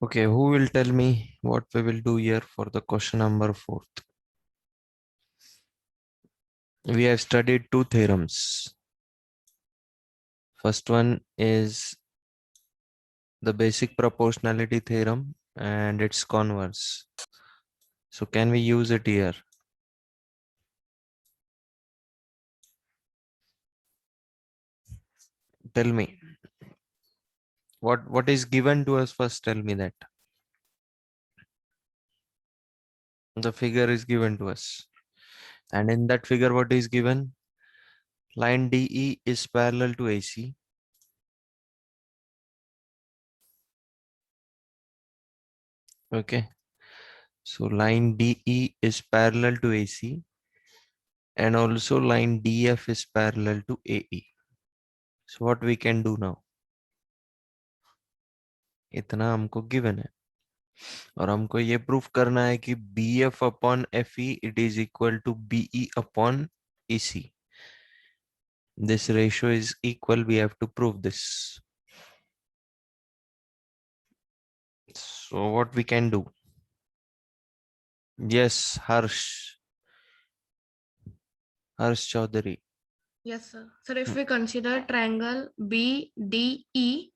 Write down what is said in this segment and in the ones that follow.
Okay, who will tell me what we will do here for the question number 4th? We have studied two theorems. First one is the basic proportionality theorem and its converse. So can we use it here? Tell me. What is given to us first? Tell me that. The figure is given to us. And in that figure, what is given? Line DE is parallel to AC. Okay. So line DE is parallel to AC and also line DF is parallel to AE. So what we can do now? इतना हमको given है और हमको ये proof करना है कि BF upon FE it is equal to BE upon EC. This ratio is equal. We have to prove this. So what we can do? Yes, Harsh Chaudhary. Yes, sir. Sir, if we consider triangle BDE,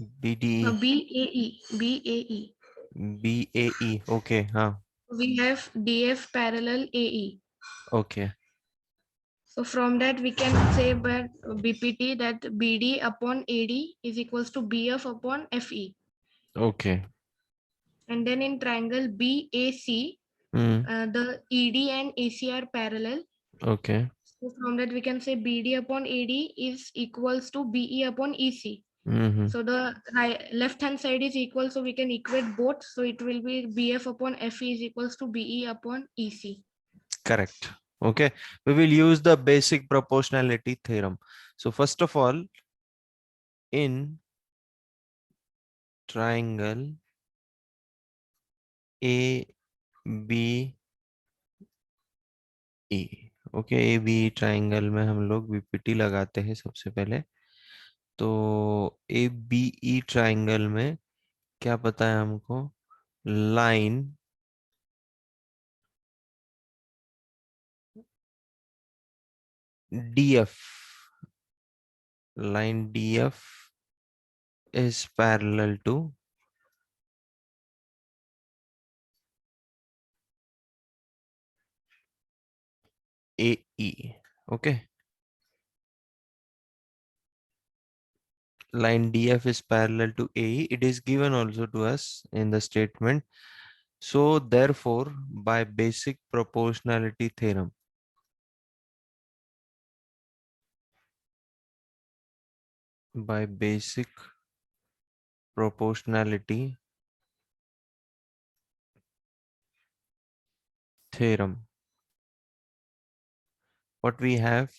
BDE, BAE, BAE. Okay, huh. we have DF parallel AE. Okay, So from that we can say by BPT that BD upon AD is equals to BF upon FE. okay. And then in triangle BAC, Hmm. the ED and AC are parallel. Okay. So from that we can say BD upon AD is equals to BE upon EC. Mm-hmm. So the left hand side is equal, so we can equate both. So it will be BF upon FE is equals to BE upon EC. Correct. Okay. We will use the basic proportionality theorem. So first of all, in triangle A B E, okay, A B triangle में हम लोग BPT लगाते हैं सबसे पहले. तो A B E triangle में क्या पता है हमको? Line DF, line DF is parallel to AE. Okay, line DF is parallel to AE. It is given also to us in the statement. So therefore, by basic proportionality theorem, by basic proportionality theorem, what we have?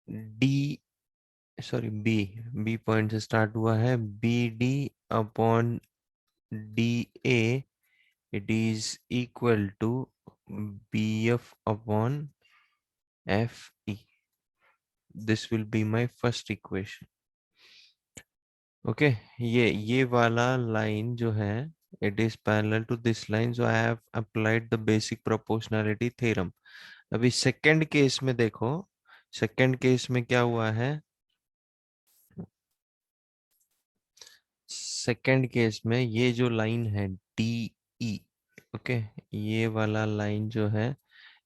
D, sorry, B point से start हुआ है. BD upon DA it is equal to BF upon FE. This will be my first equation. Okay, ये वाला line जो है, it is parallel to this line, so I have applied the basic proportionality theorem. अभी second case में देखो, second case में क्या हुआ है? सेकेंड केस में ये जो लाइन है DE, ओके, ये वाला लाइन जो है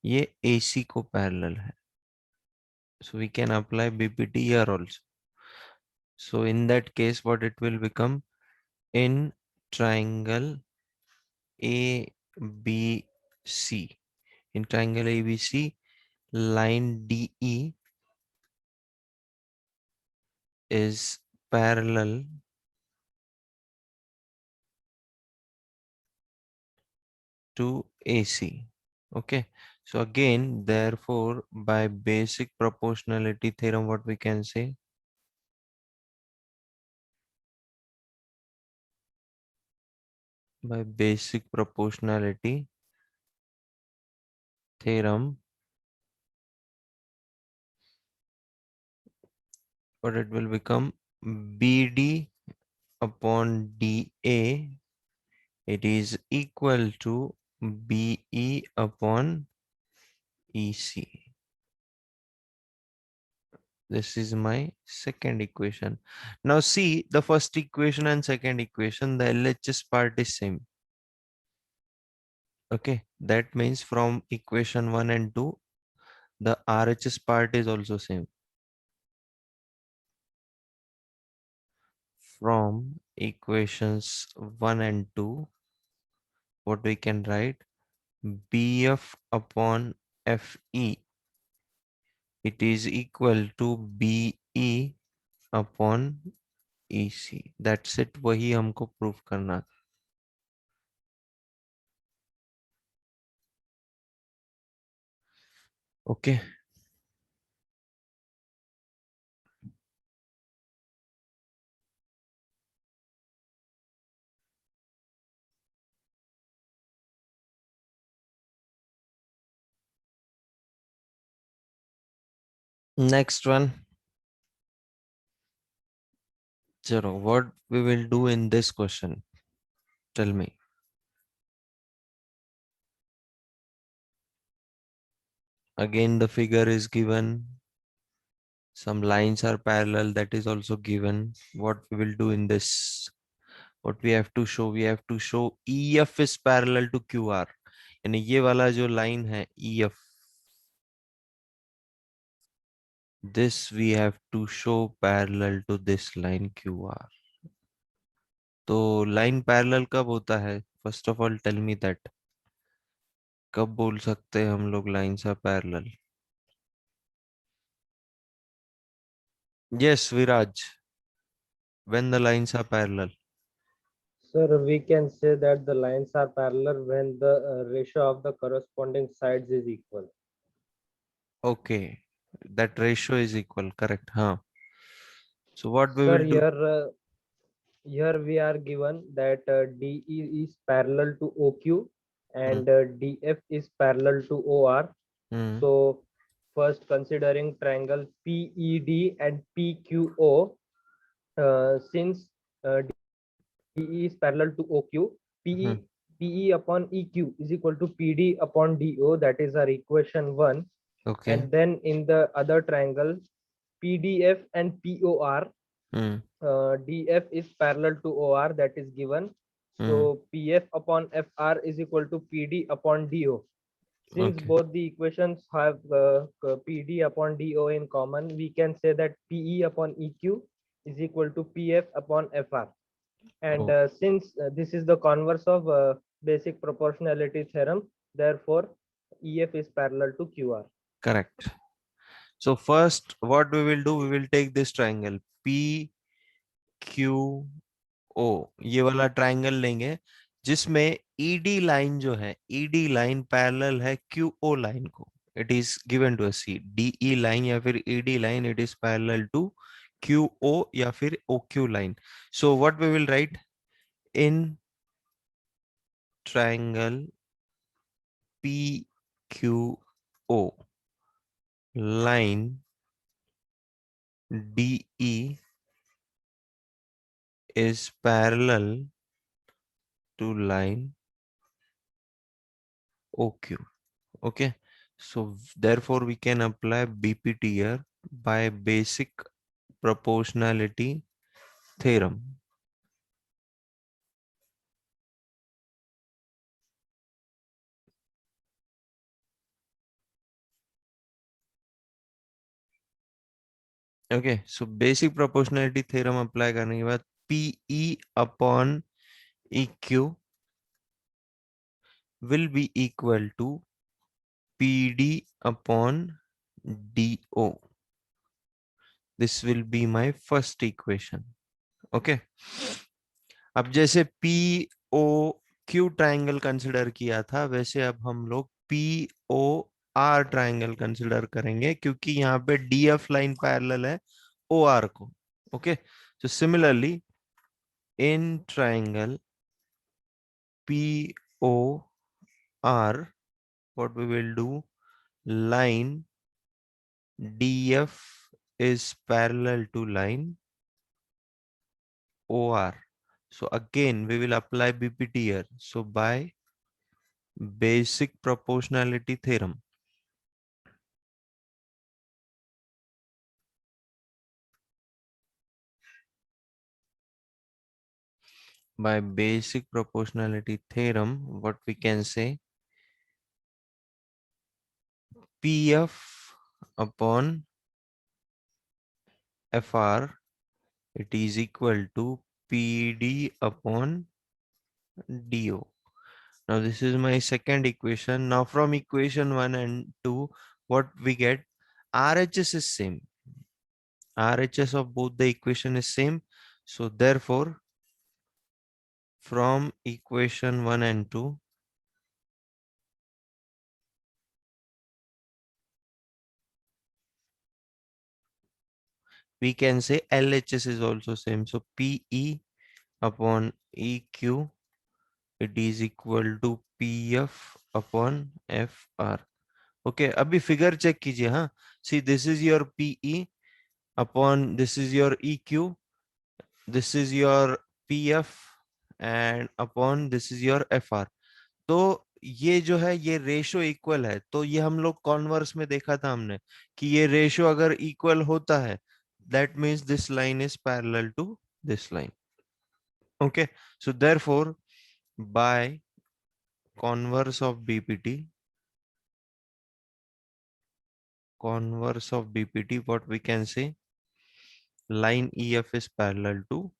ये AC को पैरेलल है. So we can apply BPT here also. So in that case, what it will become? In triangle ABC, in triangle ABC, line DE is parallel to AC. Okay, so again, therefore, by basic proportionality theorem, what we can say? By basic proportionality theorem, what it will become? BD upon DA, it is equal to BE upon EC. This is my second equation. Now see the first equation and second equation, the LHS part is same. Okay, that means from equation 1 and 2, the RHS part is also same. From equations 1 and 2, what we can write? BF upon FE, it is equal to BE upon EC. That's it. वही हमको prove करना था. Okay. Next one. Zero. What we will do in this question? Tell me. Again, the figure is given. Some lines are parallel. That is also given. What we will do in this? What we have to show? We have to show EF is parallel to QR. यानी ये वाला जो line है EF. This we have to show parallel to this line QR. तो line parallel कब होता है? First of all, tell me that. कब बोल सकते हैं हम लोग lines are parallel? Yes, Viraj. When the lines are parallel. Sir, we can say that the lines are parallel when the ratio of the corresponding sides is equal. Okay, that ratio is equal, correct? Huh? So what we Sir, will do? here we are given that DE is parallel to OQ Hmm. and DF is parallel to OR. Hmm. So first considering triangle PED and PQO, since DE is parallel to OQ, Hmm. PE upon EQ is equal to PD upon DO. That is our equation 1. Okay. And then in the other triangle, PDF and POR, Hmm. DF is parallel to OR, that is given. Hmm. So PF upon FR is equal to PD upon DO. Since Okay. both the equations have PD upon DO in common, we can say that PE upon EQ is equal to PF upon FR. And Oh, since this is the converse of basic proportionality theorem, therefore EF is parallel to QR. correct. So first, what we will do? We will take this triangle PQO. ये वाला triangle लेंगे जिसमें ED line जो है, ED line parallel है QO line को. It is given to us. DE line या फिर ED line, it is parallel to QO या फिर OQ line. So what we will write? In triangle PQO, line DE is parallel to line OQ. Okay, so therefore we can apply BPT here by basic proportionality theorem. Okay, so basic proportionality theorem apply करने के बाद PE upon EQ will be equal to PD upon DO. This will be my first equation. Okay. अब जैसे POQ triangle consider किया था, वैसे अब हम लोग POR ट्राइंगल कंसिडर करेंगे क्योंकि यहाँ पे DF लाइन पैरेलल है OR को. Okay, so similarly in triangle POR, what we will do? Line DF is parallel to line OR. So again, we will apply BPT here. So by basic proportionality theorem, what we can say, PF upon FR, it is equal to PD upon DO. Now this is my second equation. Now from equation 1 and 2, what we get, RHS is same. RHS of both the equation is same. So therefore, from equation 1 and 2, we can say LHS is also same. So PE upon EQ, it is equal to PF upon FR. Okay, अभी figure check कीजिए हाँ. See, this is your PE upon this is your EQ, this is your PF and upon this is your FR. तो ये जो है ये ratio equal है, तो ये हम लोग कॉन्वर्स में देखा था हमने कि ये रेशो अगर इक्वल होता है, that means this line is parallel to this line. Okay, so therefore by converse of BPT, what we can say, line EF is parallel to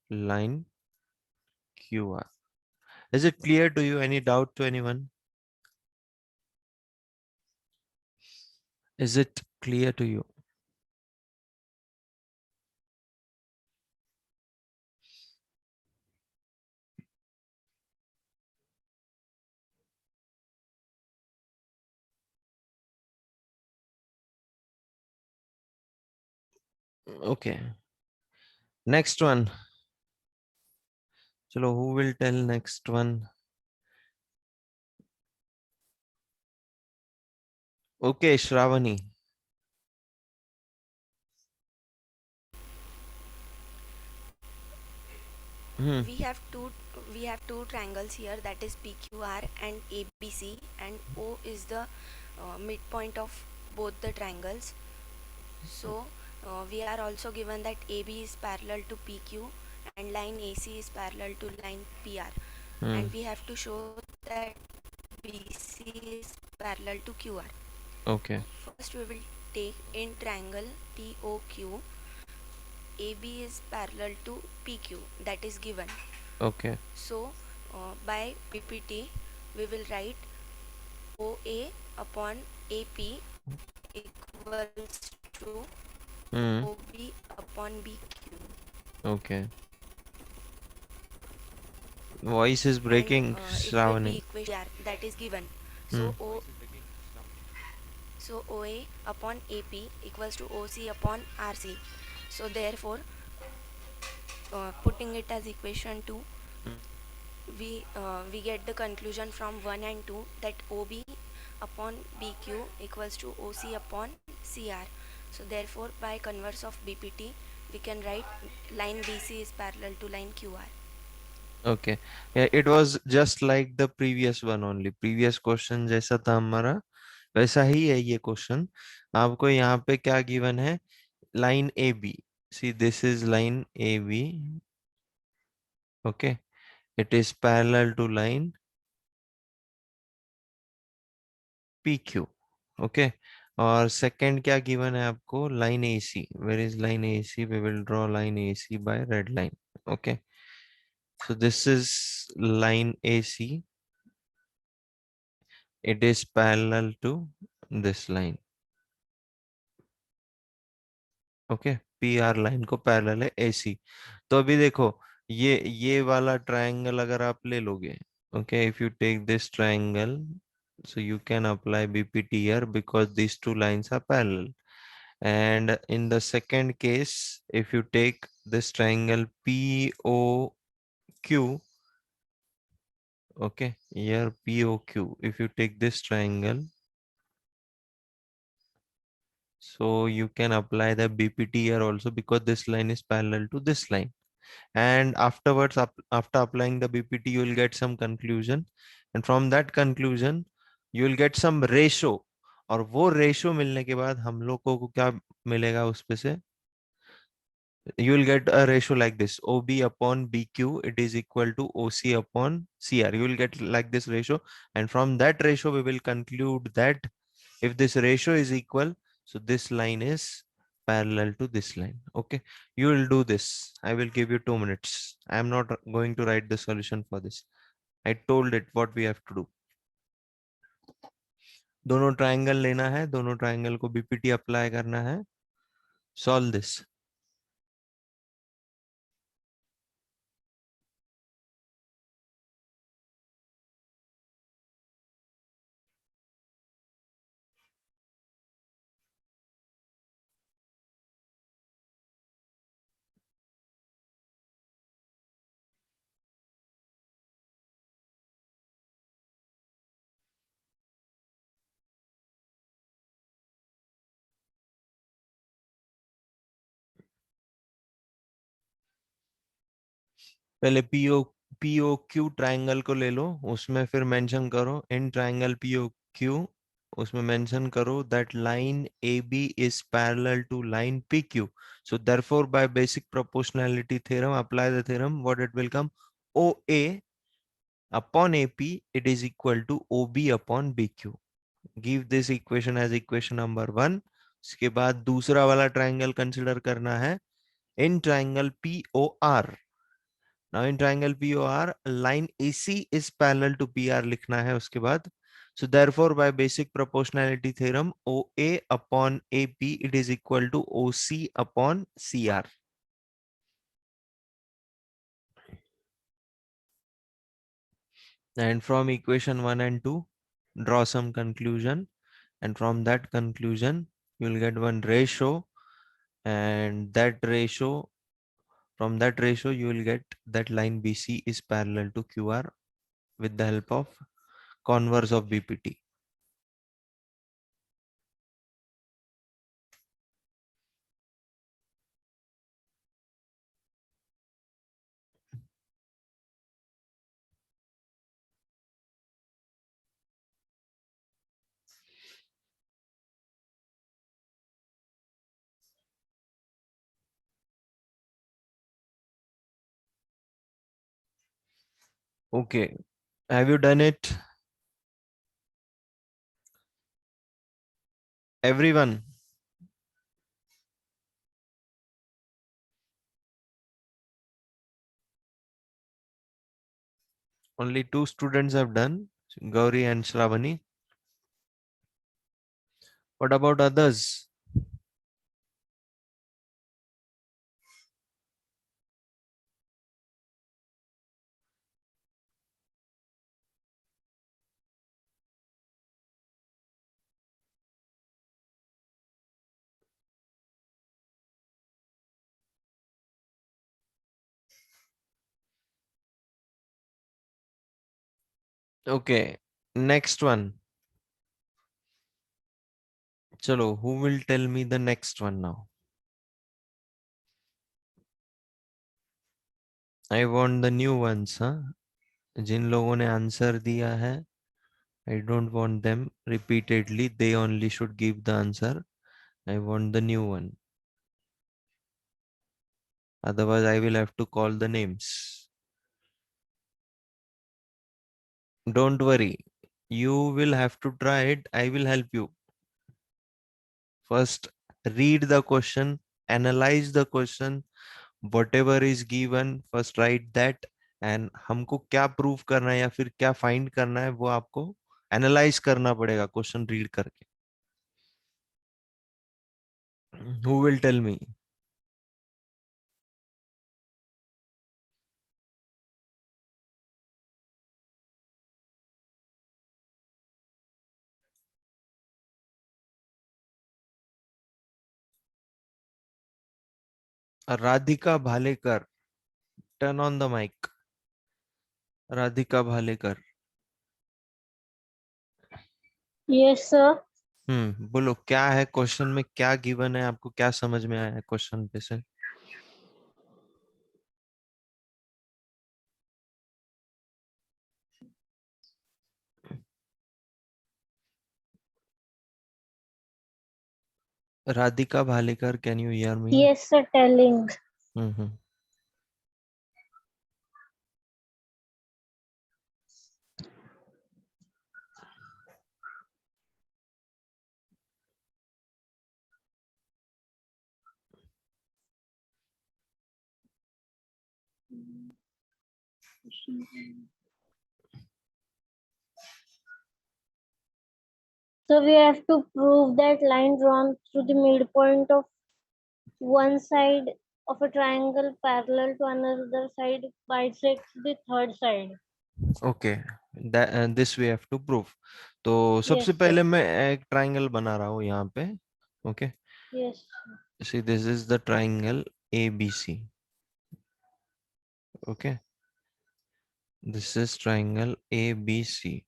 line QR. Is it clear to you? Any doubt to anyone? Is it clear to you? Okay. Next one. Chalo, who will tell next one? Okay, Shravani. We have two triangles here, that is PQR and ABC, and O is the midpoint of both the triangles. So we are also given that AB is parallel to PQ and line AC is parallel to line PR, and we have to show that BC is parallel to QR. Okay. First we will take in triangle POQ, AB is parallel to PQ, that is given. Okay. So by PPT we will write OA upon AP equals to OB upon BQ. Okay. Voice is breaking, And it will be Shravani. equation that is given. So OA upon AP equals to OC upon RC. So therefore, putting it as equation 2, we get the conclusion from 1 and 2 that OB upon BQ equals to OC upon CR. So therefore, by converse of BPT, we can write line BC is parallel to line QR. Okay. Yeah, it was just like the previous one only. Previous question जैसा था हमारा वैसा ही है ये question. आपको यहाँ पे क्या गिवन है? Line AB. See, this is line AB. Okay. It is parallel to line PQ. Okay. और second क्या given है आपको? Line AC. Where is line AC? We will draw line AC by red line. Okay. So this is line AC. It is parallel to this line. Okay. PR line को parallel है AC. तो अभी देखो ये वाला triangle अगर आप ले लोगे, okay, if you take this triangle, so you can apply BPT here because these two lines are parallel. And in the second case, if you take this triangle POQ, okay, here POQ, if you take this triangle, So you can apply the BPT here also, because this line is parallel to this line. And afterwards, after applying the BPT, you will get some conclusion. And from that conclusion, you will get some ratio. और वो ratio मिलने के बाद हम लोगों को क्या मिलेगा उस पे से? You will get a ratio like this: OB upon BQ, it is equal to OC upon CR. You will get like this ratio, and from that ratio we will conclude that if this ratio is equal, so this line is parallel to this line. Okay, you will do this. I will give you 2 minutes. I am not going to write the solution for this. I told it what we have to do. दोनों triangle लेना है, दोनों triangle को BPT apply करना है. Solve this. पहले PO Q triangle को ले लो, उसमें फिर मेंशन करो इन ट्रायंगल पीओ क्यू, उसमें मेंशन करो that line A B is parallel to line P Q. So therefore by basic proportionality theorem, apply the theorem, what it will come: OA upon AP, it is equal to OB upon BQ. Give this equation as equation number 1. उसके बाद दूसरा वाला triangle consider करना है in triangle POR. Now in triangle POR, line AC is parallel to PR लिखना है उसके बाद. So therefore by basic proportionality theorem, OA upon AP, it is equal to OC upon CR. And from equation 1 and 2, draw some conclusion. And from that conclusion, you will get one ratio. And that ratio, from that ratio, you will get that line BC is parallel to QR with the help of converse of BPT. Okay, have you done it? Everyone? Only 2 students have done, Gauri and Shravani. What about others? Okay, next one. Chalo, who will tell me the next one now? I want the new ones, huh? जिन लोगों ने answer दिया है, I don't want them repeatedly. They only should give the answer. I want the new one. Otherwise, I will have to call the names. Don't worry. You will have to try it. I will help you. First, read the question, analyze the question, whatever is given, first write that, and हमको क्या prove करना है या फिर क्या find करना है वो आपको एनालाइज करना पड़ेगा क्वेश्चन रीड करके. Who will tell me? Radhika Bhalekar, turn on the mic. Radhika Bhalekar. Yes, sir. बोलो क्या है क्वेश्चन में, क्या गिवन है, आपको क्या समझ में आया है क्वेश्चन पे से? Radhika Bhalekar, can you hear me? Yes, sir, telling. Hmm So we have to prove that line drawn through the midpoint of one side of a triangle parallel to another side bisects the third side. Okay, this we have to prove. तो Yes, सबसे sir. पहले मैं एक triangle बना रहा हूँ यहाँ पे। Okay, Yes. See this is the triangle ABC। Okay, this is triangle ABC।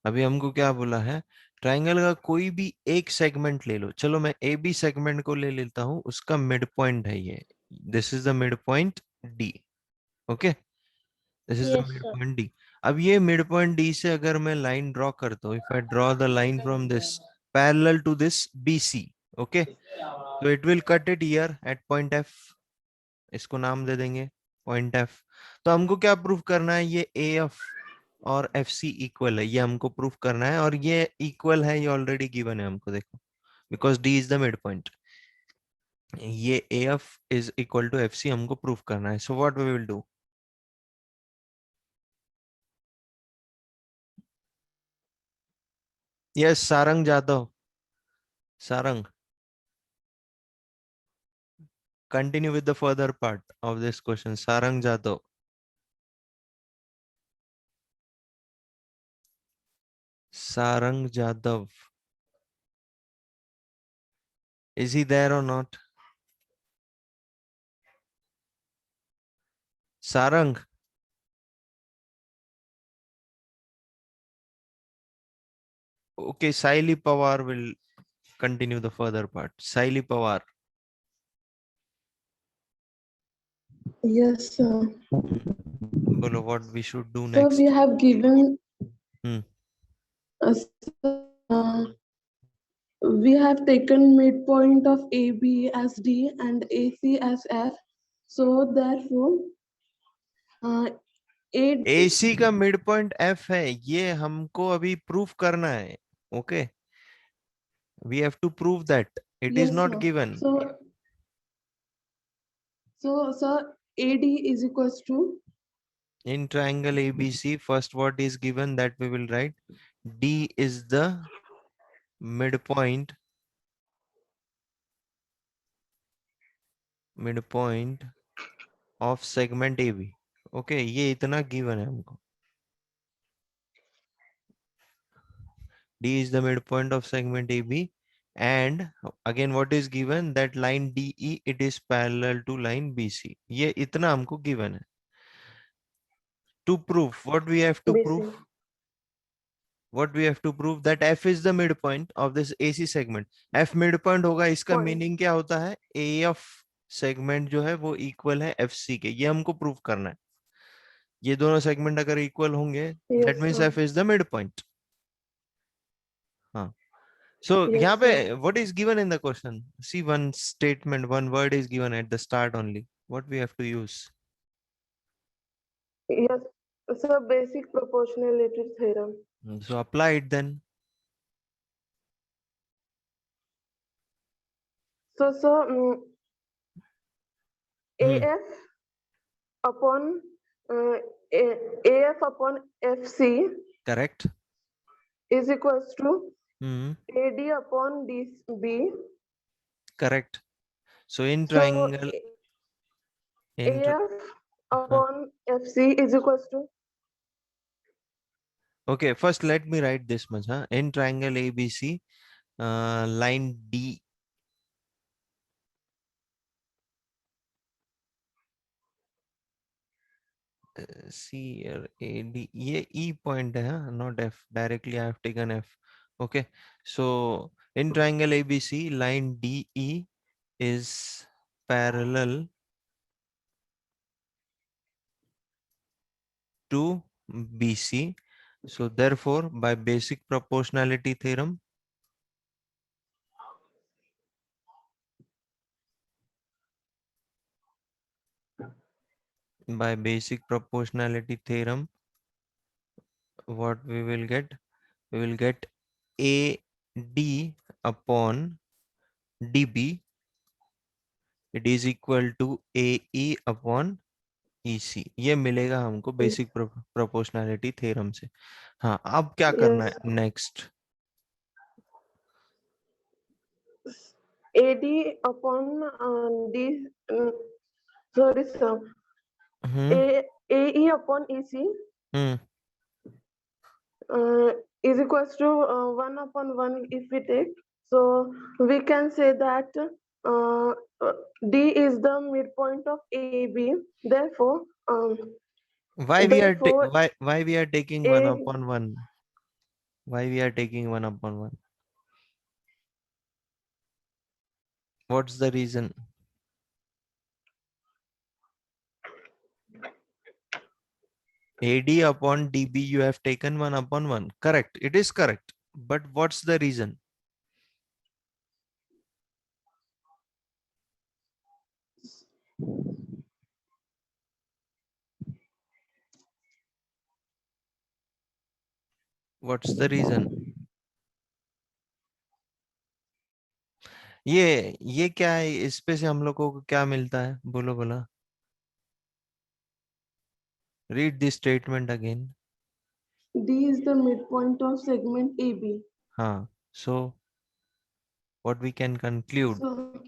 अभी हमको क्या बोला है, ट्राइंगल का कोई भी एक सेगमेंट ले लो। चलो मैं AB सेगमेंट को ले लेता हूँ, उसका मिड पॉइंट है ये, this is the mid point D। Okay, this is the Yes, mid sir. Point D। अब ये मिड पॉइंट D से अगर मैं लाइन ड्रॉ करता हूँ, if I draw the line from this parallel to this BC, okay, तो it will cut it here at point F। इसको नाम दे देंगे पॉइंट F। तो हमको क्या प्रूफ करना है, ये AF और FC इक्वल है, ये हमको प्रूफ करना है। और ये इक्वल है, ये ऑलरेडी गिवन है हमको, देखो, because D is the mid point. ये AF is equal to FC हमको प्रूफ करना है। So what we will do, yes Sarang Jadhav, Sarang, continue with the further part of this question. Sarang Jadhav. Sarang Jadhav. Is he there or not? Sarang. Okay, Saili Pawar will continue the further part. Saili Pawar. Yes, sir. Bolo, what we should do So next? we have given Hmm. us, we have taken midpoint of AB as D and AC as F. So therefore, A AC का mid point F है, ये हमको अभी proof करना है। Okay, we have to prove that it is yes, not sir. given. So AD is equals to In triangle ABC, first what is given, that we will write. D is the midpoint of segment AB. Okay, ये इतना given है हमको। D is the midpoint of segment AB, and again what is given, that line DE, it is parallel to line BC। ये इतना हमको given है। To prove, what we have to prove? BC. What we have to prove, that F is the midpoint of this AC segment। F midpoint होगा, इसका Point. Meaning क्या होता है, AF segment जो है वो इक्वल है FC के, ये हमको प्रूव करना है। ये दोनों सेगमेंट अगर इक्वल होंगे, that Yes, means sir. F is the mid point. हाँ, so यहाँ Yes, पे sir. what is given in the question, see one statement, one word is given at the start only, what we have to use? Yes. So basic proportionality theorem. So apply it then. So Hmm. AF upon AF upon FC Correct. is equals to Hmm. AD upon DB. Correct. So in So triangle, in tri- AF upon FC is equals to okay, first let me write this much, huh? In triangle ABC, line D, C or AD, ये E point है, huh? Not F, directly I have taken F. Okay, so In triangle ABC, line DE is parallel to BC. So therefore, by basic proportionality theorem, what we will get? We will get AD upon DB. It is equal to AE upon EC. ये मिलेगा हमको basic proportionality theorem से. हाँ, अब क्या करना है Yes. Next? AD upon D. Sorry, sir. AE upon EC is equals to 1 upon 1 if we take. So we can say that D is the midpoint of AB. Therefore, why we are therefore why we are taking 1 A upon 1? Why we are taking 1 upon 1? What's the reason? AD upon DB you have taken 1 upon 1. Correct. It is correct. But what's the reason? What's the reason? ये क्या है? इस पे से हम लोगों को क्या मिलता है? बोलो बोला. Read this statement again. D is the midpoint of segment AB. हाँ. So what we can conclude? So,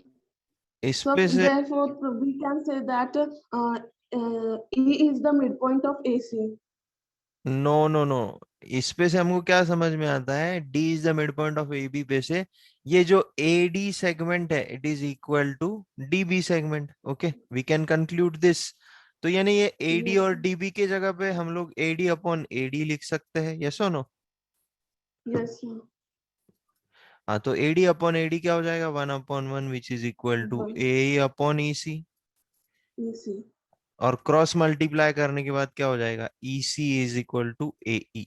इस so पे से therefore we can say that E is the midpoint of AC. No. इस पे से हमको क्या समझ में आता है? D is the midpoint of AB पे से ये जो AD segment है, it is equal to DB segment. Okay, we can conclude this. तो यानी ये AD Yes. और DB के जगह पे हम लोग AD upon AD लिख सकते हैं. Yes or no? Yes, sir. हाँ, तो AD upon AD क्या हो जाएगा? 1 upon 1 which is equal to One. AE upon EC. EC. और क्रॉस मल्टीप्लाई करने के बाद क्या हो जाएगा? EC is equal to AE.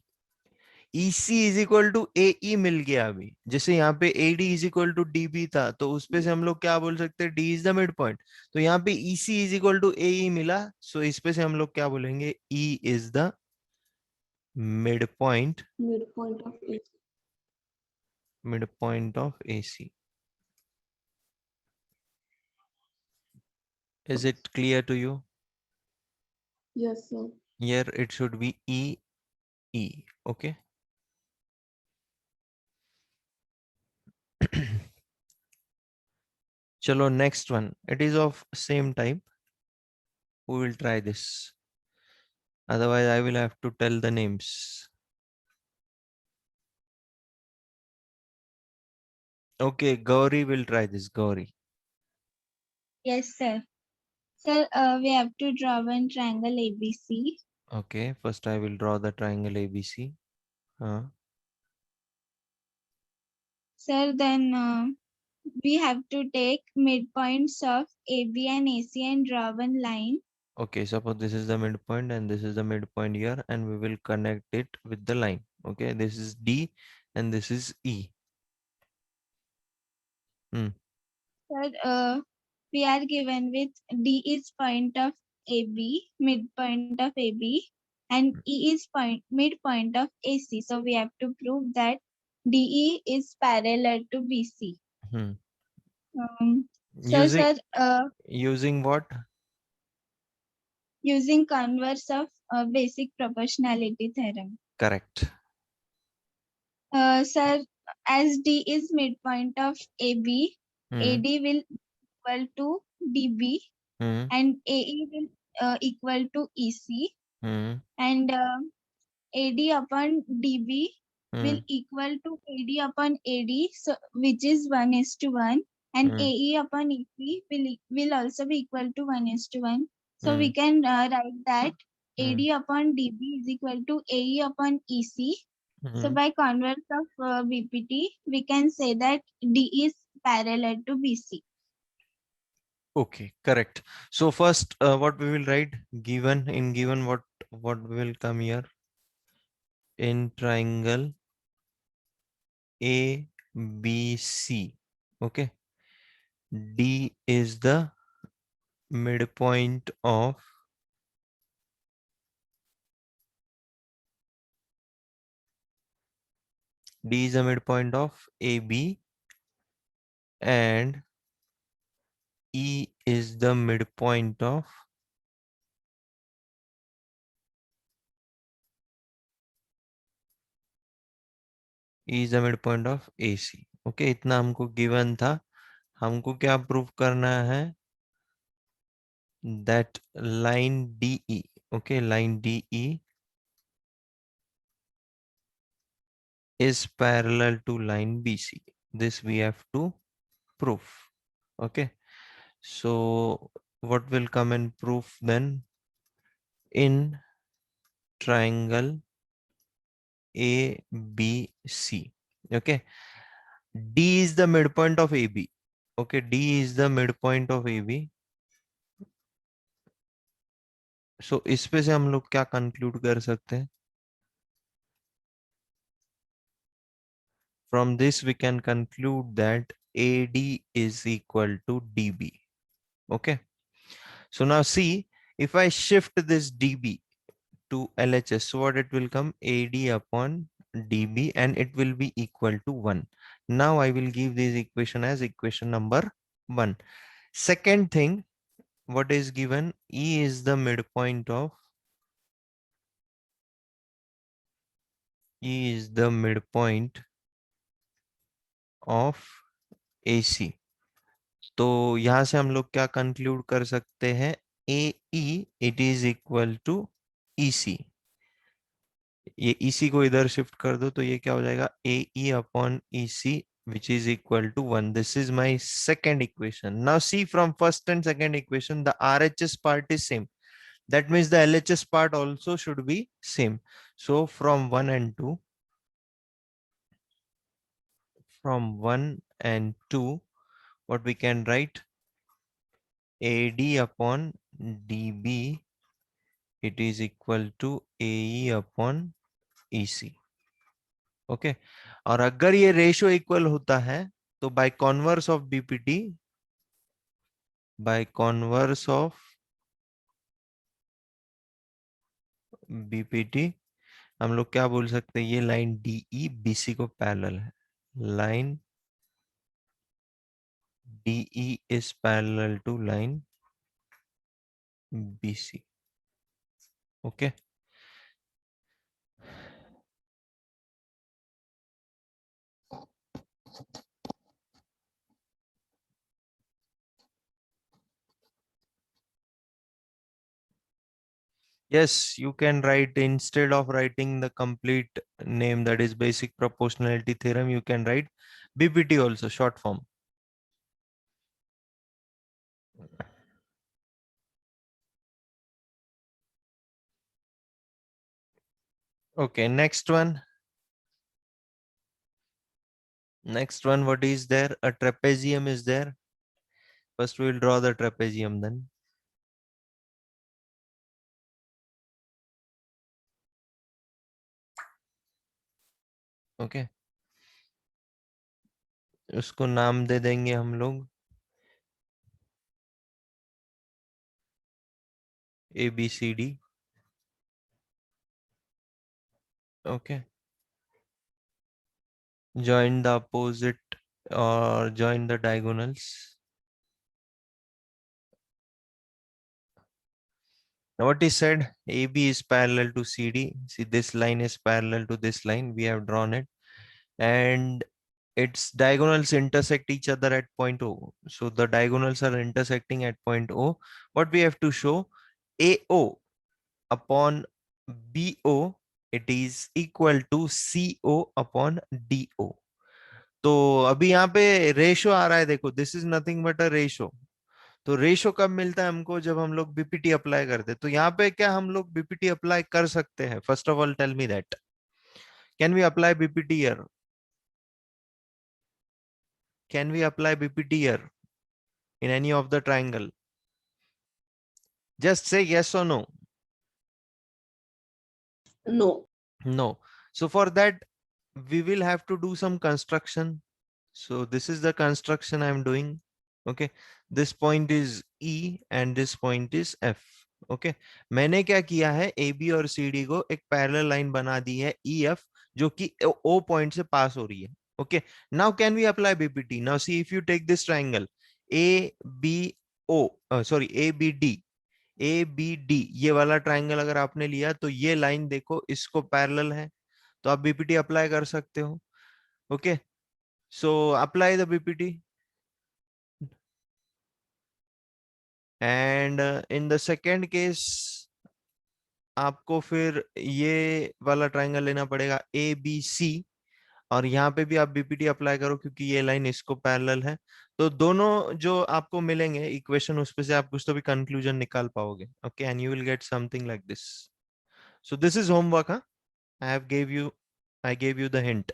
EC is equal to AE मिल गया. अभी जैसे यहाँ पे AD is equal to DB था, तो उस पे से हम लोग क्या बोल सकते हैं? D is the mid point. तो यहाँ पे EC is equal to AE मिला. सो इस पे से हम लोग क्या बोलेंगे? E is the mid point Midpoint of AC. Of AC. Is it clear to you? Yes, sir. Here it should be E. Okay. Chalo, next one. It is of same type. Who will try this? Otherwise, I will have to tell the names. Okay, Gauri will try this. Gauri. Yes, sir. Sir, we have to draw one triangle ABC. Okay, first I will draw the triangle ABC. Sir, then we have to take midpoints of AB and AC and draw one line. Okay, suppose this is the midpoint and this is the midpoint here, and we will connect it with the line. Okay, this is D and this is E. Sir, we are given with D is point of AB, midpoint of AB, and E is midpoint of AC. So we have to prove that DE is parallel to BC. Using Sir, using what? using converse of basic proportionality theorem. Correct. Sir, as D is midpoint of AB, AD will equal to DB and AE will equal to EC and AD upon DB will equal to AD upon AD, so which is 1:1, and AE upon EP will also be equal to 1:1. So we can write that AD upon DB is equal to AE upon EC, So by converse of BPT, we can say that D is parallel to BC. Okay, correct. So first, what we will write, given, in given, what will come here? In triangle ABC, okay, D is the midpoint of D is the midpoint of AB, and E is the midpoint of AC. Okay, इतना हमको given था. हमको क्या prove करना है? That line DE, okay, line DE is parallel to line BC. This we have to prove. Okay, so what will come in proof then? In triangle ABC, okay, D is the midpoint of AB. Okay, D is the midpoint of AB. So इस पे से हम लोग क्या conclude कर सकते हैं? From this we can conclude that AD is equal to DB. Okay, so now see, if I shift this DB to LHS, so what it will come? AD upon DB, and it will be equal to 1. Now I will give this equation as equation number 1. Second thing, what is given? E is the midpoint of AC. तो यहां से हम लोग क्या conclude कर सकते हैं? AE it is equal to EC. ये EC को इधर शिफ्ट कर दो तो ये क्या हो जाएगा? AE upon EC which is equal to 1. This is my second equation. Now see, from first and second equation the RHS part is same. That means the LHS part also should be same. So from 1 and 2, what we can write? AD upon DB, it is equal to AE upon EC. Okay, और अगर ये ratio equal होता है तो bye converse of BPT, हम लोग क्या बोल सकते हैं? ये लाइन DE BC को पैरेलल है. Line DE is parallel to line BC. Okay, yes, you can write, instead of writing the complete name, that is basic proportionality theorem, you can write BPT also, short form. Okay, next one, what is there? A trapezium is there. First we will draw the trapezium then. Okay, उसको नाम दे देंगे हम लोग ABCD. Okay, join the opposite or join the diagonals. Now what is said? AB is parallel to CD. See, this line is parallel to this line. We have drawn it, and its diagonals intersect each other at point O. So the diagonals are intersecting at point O. What we have to show? AO upon BO, it is equal to CO upon DO. तो अभी यहाँ पे ratio आ रहा है, देखो, this is nothing but a ratio. तो ratio कब मिलता है हमको? जब हम लोग बीपीटी अप्लाई करते हैं. तो यहाँ पे क्या हम लोग बीपीटी अप्लाई कर सकते हैं? First of all tell me that, Can we apply BPT here? Can we apply BPT here in any of the triangle? Just say yes or no. No. No. So for that, we will have to do some construction. So this is the construction I'm doing. Okay. This point is E and this point is F. Okay. मैंने क्या किया है, AB और CD को एक parallel line बना दी है EF, जो कि O पॉइंट से पास हो रही है. Okay. Now can we apply BPT? Now see, if you take this triangle ABO, sorry, ABD, ABD, ये वाला ट्राइंगल अगर आपने लिया तो ये लाइन देखो इसको पैरेलल है, तो आप बीपीटी अप्लाई कर सकते हो. Okay, so apply the BPT and in the second case आपको फिर ये वाला ट्राइंगल लेना पड़ेगा ABC, और यहाँ पे भी आप बीपीटी अप्लाई करो क्योंकि ये लाइन इसको पैरेलल है. तो दोनों जो आपको मिलेंगे इक्वेशन, उस पे से आप कुछ तो भी कंक्लूजन निकाल पाओगे. Okay, and you will get something like this. So this is homework, huh? I gave you the hint.